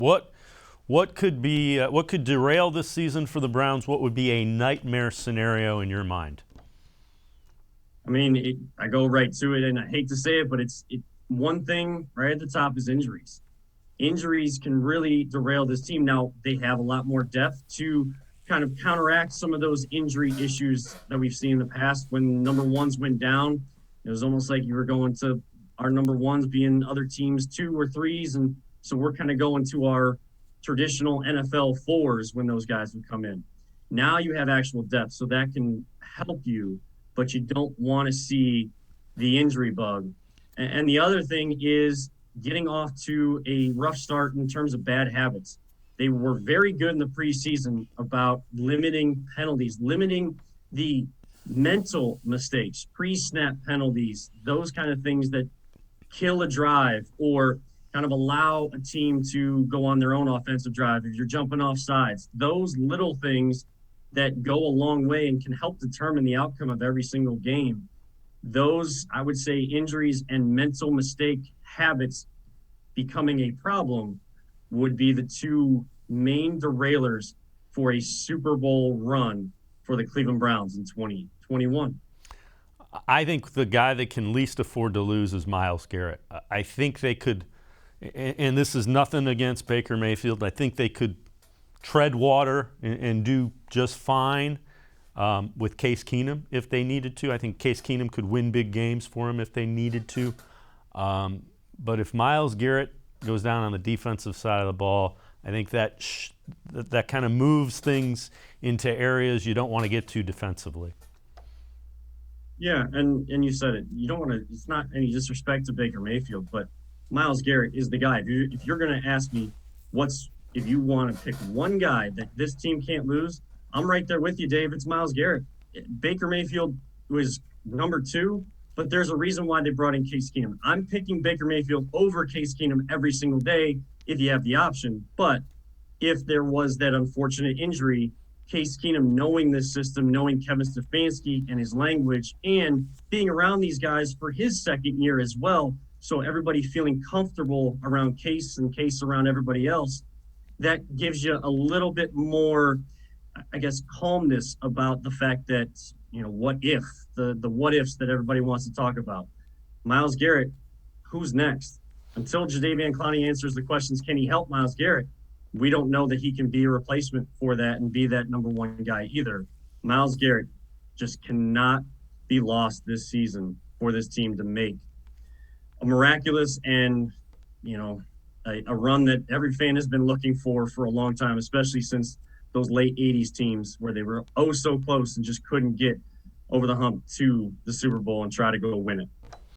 What what could derail this season for the Browns? What would be a nightmare scenario in your mind? I mean, I go right to it, and I hate to say it, but one thing right at the top is injuries. Injuries can really derail this team. Now, they have a lot more depth to kind of counteract some of those injury issues that we've seen in the past. When number ones went down, it was almost like you were going to our number ones being other teams' two or threes. And so we're kind of going to our traditional NFL fours when those guys would come in. Now you have actual depth, so that can help you, but you don't want to see the injury bug. And the other thing is getting off to a rough start in terms of bad habits. They were very good in the preseason about limiting penalties, limiting the mental mistakes, pre-snap penalties, those kind of things that kill a drive or kind of allow a team to go on their own offensive drive. If you're jumping off sides, those little things that go a long way and can help determine the outcome of every single game. Those, I would say, injuries and mental mistake habits becoming a problem would be the two main derailers for a Super Bowl run for the Cleveland Browns in 2021. I think the guy that can least afford to lose is Myles Garrett. I think they could, and this is nothing against Baker Mayfield, I think they could tread water and do just fine with Case Keenum if they needed to. I think Case Keenum could win big games for him if they needed to. But if Myles Garrett goes down on the defensive side of the ball, I think that kind of moves things into areas you don't want to get to defensively. Yeah, and you said it. You don't want to. It's not any disrespect to Baker Mayfield, but Myles Garrett is the guy. If you're going to ask me, if you want to pick one guy that this team can't lose, I'm right there with you, Dave. It's Myles Garrett. Baker Mayfield was number two, but there's a reason why they brought in Case Keenum. I'm picking Baker Mayfield over Case Keenum every single day if you have the option. But if there was that unfortunate injury, Case Keenum, knowing this system, knowing Kevin Stefanski and his language, and being around these guys for his second year as well, so everybody feeling comfortable around Case and Case around everybody else, that gives you a little bit more, I guess, calmness about the fact that, what if, the what ifs that everybody wants to talk about. Myles Garrett, who's next? Until Jadeveon Clowney answers the questions, can he help Myles Garrett? We don't know that he can be a replacement for that and be that number one guy either. Myles Garrett just cannot be lost this season for this team to make a miraculous and, a run that every fan has been looking for a long time, especially since those late 80s teams where they were oh so close and just couldn't get over the hump to the Super Bowl and try to go win it.